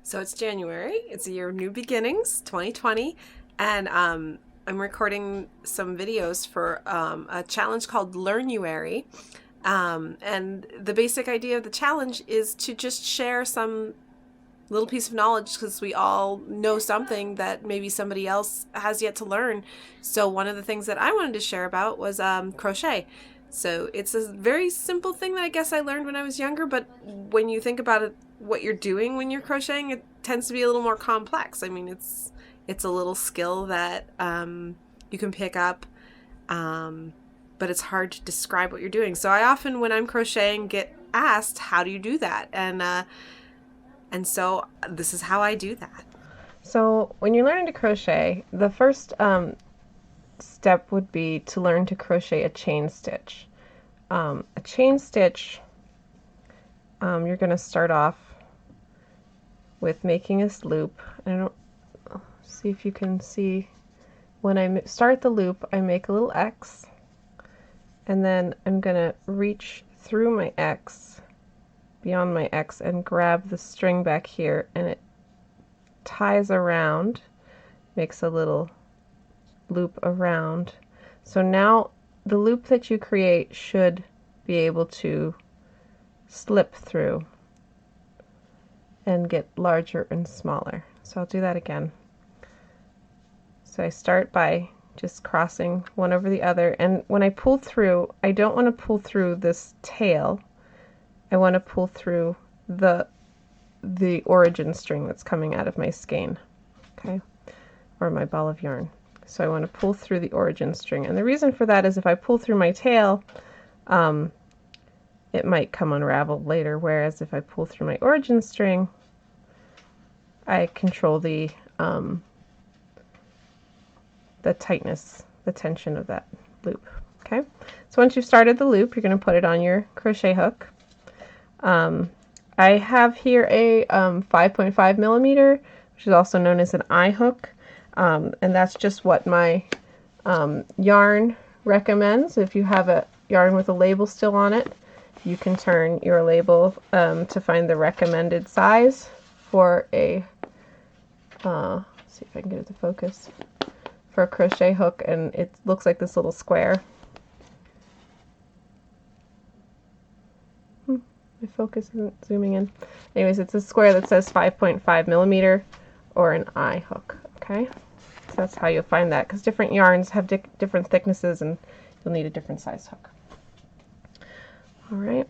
So it's January. It's a year of new beginnings, 2020, and I'm recording some videos for a challenge called Learnuary. And the basic idea of the challenge is to just share some little piece of knowledge because we all know something that maybe somebody else has yet to learn. So one of the things that I wanted to share about was crochet. So it's a very simple thing that I guess I learned when I was younger, but when you think about it, what you're doing when you're crocheting, it tends to be a little more complex. I mean, it's a little skill that you can pick up, um, but it's hard to describe what you're doing. So I often, when I'm crocheting, get asked, "How do you do that?" And so this is how I do that. So when you're learning to crochet, the first step would be to learn to crochet a chain stitch. A chain stitch, you're going to start off with making this loop. I don't see if you can see. When I start the loop, I make a little X, and then I'm going to reach through my X, beyond my X, and grab the string back here, and it ties around, makes a little loop around. So now the loop that you create should be able to slip through and get larger and smaller. So I'll do that again. So I start by just crossing one over the other, and when I pull through, I don't want to pull through this tail. I want to pull through the origin string that's coming out of my skein, okay, or my ball of yarn. So I want to pull through the origin string, and the reason for that is if I pull through my tail, it might come unraveled later, whereas if I pull through my origin string, I control the tightness, the tension of that loop. Okay, so once you've started the loop, you're going to put it on your crochet hook. I have here a 5.5 millimeter, which is also known as an eye hook, and that's just what my yarn recommends. If you have a yarn with a label still on it, you can turn your label to find the recommended size for a, see if I can get it to focus, for a crochet hook, and it looks like this little square. My focus isn't zooming in. Anyways, it's a square that says 5.5 millimeter or an eye hook, okay? So that's how you'll find that, because different yarns have different thicknesses and you'll need a different size hook. Alright,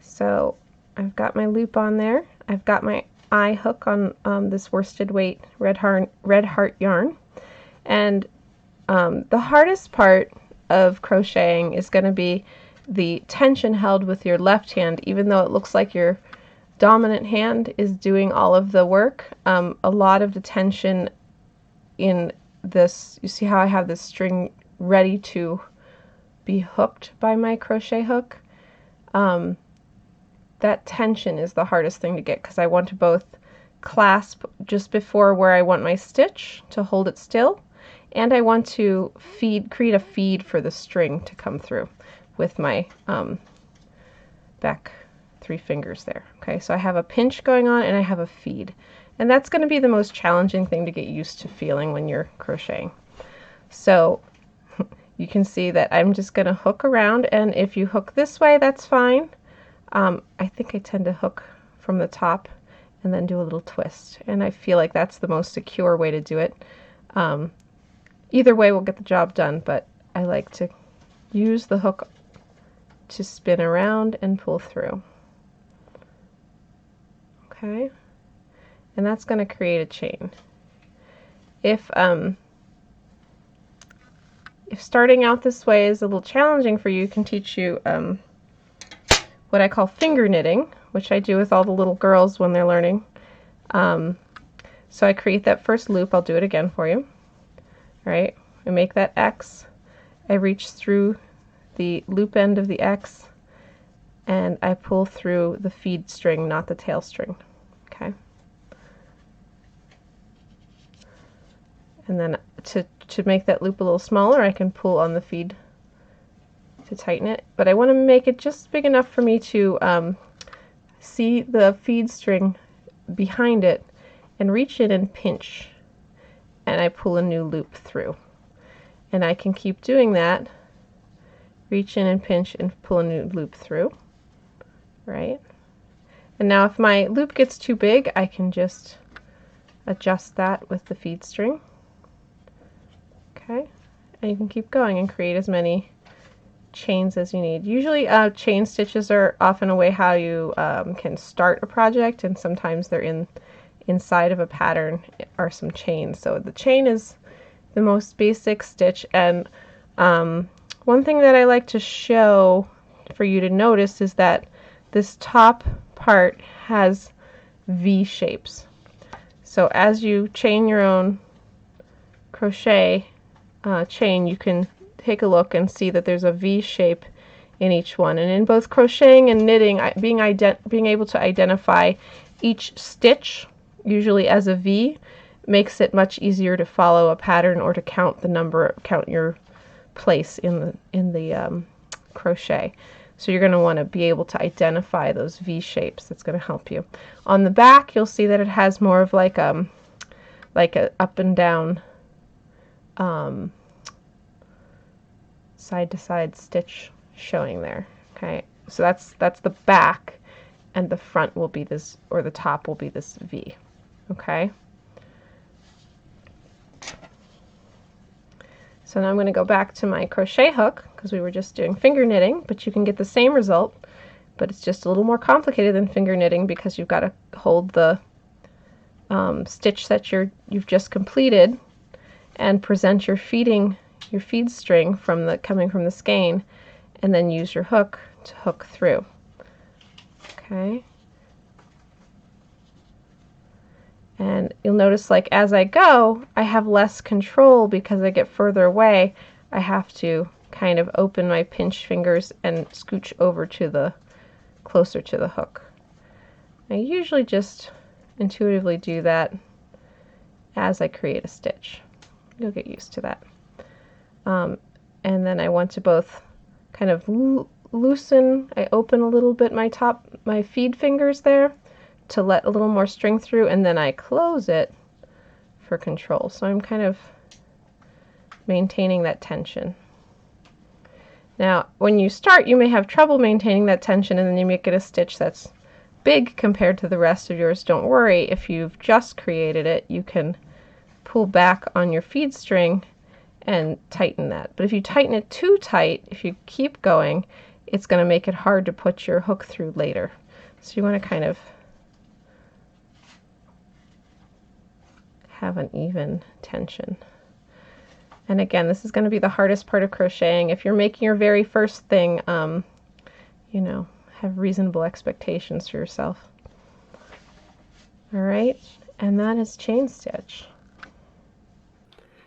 so I've got my loop on there. I've got my eye hook on this worsted weight red heart yarn. And the hardest part of crocheting is going to be the tension held with your left hand, even though it looks like your dominant hand is doing all of the work. A lot of the tension in this, you see how I have this string ready to be hooked by my crochet hook? That tension is the hardest thing to get, because I want to both clasp just before where I want my stitch to hold it still, and I want to create a feed for the string to come through with my back 3 fingers there. Okay, so I have a pinch going on and I have a feed. And that's going to be the most challenging thing to get used to feeling when you're crocheting. So you can see that I'm just going to hook around, and if you hook this way, that's fine. I think I tend to hook from the top and then do a little twist, and I feel like that's the most secure way to do it. Either way will get the job done, but I like to use the hook to spin around and pull through. Okay, and that's going to create a chain. If starting out this way is a little challenging for you, I can teach you what I call finger knitting, which I do with all the little girls when they're learning. So I create that first loop. I'll do it again for you. All right, I make that X. I reach through the loop end of the X, and I pull through the feed string, not the tail string. Okay. And then to make that loop a little smaller, I can pull on the feed to tighten it, but I want to make it just big enough for me to see the feed string behind it and reach in and pinch, and I pull a new loop through. And I can keep doing that, reach in and pinch and pull a new loop through, right? And now if my loop gets too big, I can just adjust that with the feed string. Okay, and you can keep going and create as many chains as you need. Usually chain stitches are often a way how you can start a project, and sometimes they're inside of a pattern are some chains. So the chain is the most basic stitch, and one thing that I like to show for you to notice is that this top part has V shapes. So as you chain your own crochet chain, you can take a look and see that there's a V shape in each one. And in both crocheting and knitting, being able to identify each stitch, usually as a V, makes it much easier to follow a pattern or to count your place in the crochet. So you're going to want to be able to identify those V shapes. That's going to help you. On the back, you'll see that it has more of like a up and down side to side stitch showing there. Okay, so that's the back, and the front will be this, or the top will be this V. Okay. So now I'm going to go back to my crochet hook, because we were just doing finger knitting, but you can get the same result, but it's just a little more complicated than finger knitting because you've got to hold the stitch that you've just completed and present your feed string coming from the skein, and then use your hook to hook through. Okay. And you'll notice, like, as I go, I have less control because I get further away. I have to kind of open my pinch fingers and scooch over to closer to the hook. I usually just intuitively do that as I create a stitch. You'll get used to that. And then I want to both kind of loosen, I open a little bit my feed fingers there to let a little more string through, and then I close it for control. So I'm kind of maintaining that tension. Now, when you start, you may have trouble maintaining that tension, and then you may get a stitch that's big compared to the rest of yours. Don't worry, if you've just created it, you can pull back on your feed string and tighten that. But if you tighten it too tight, if you keep going, it's going to make it hard to put your hook through later. So you want to kind of have an even tension. And again, this is going to be the hardest part of crocheting. If you're making your very first thing, you know, have reasonable expectations for yourself. All right, and that is chain stitch.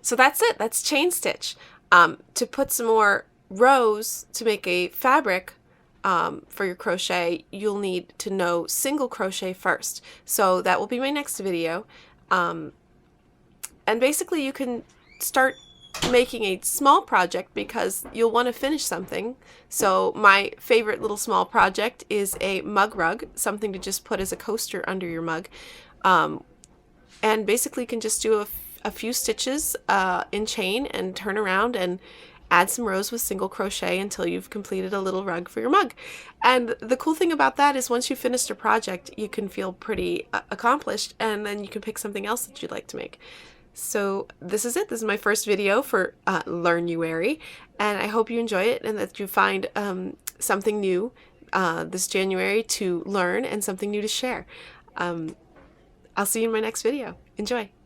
So that's it. That's chain stitch. To put some more rows to make a fabric for your crochet, you'll need to know single crochet first. So that will be my next video. And basically you can start making a small project because you'll want to finish something. So my favorite little small project is a mug rug, something to just put as a coaster under your mug. And basically you can just do a few stitches in chain and turn around and add some rows with single crochet until you've completed a little rug for your mug. And the cool thing about that is once you've finished a project, you can feel pretty accomplished, and then you can pick something else that you'd like to make. So this is it. This is my first video for Learnuary, and I hope you enjoy it and that you find something new this January to learn and something new to share. I'll see you in my next video. Enjoy!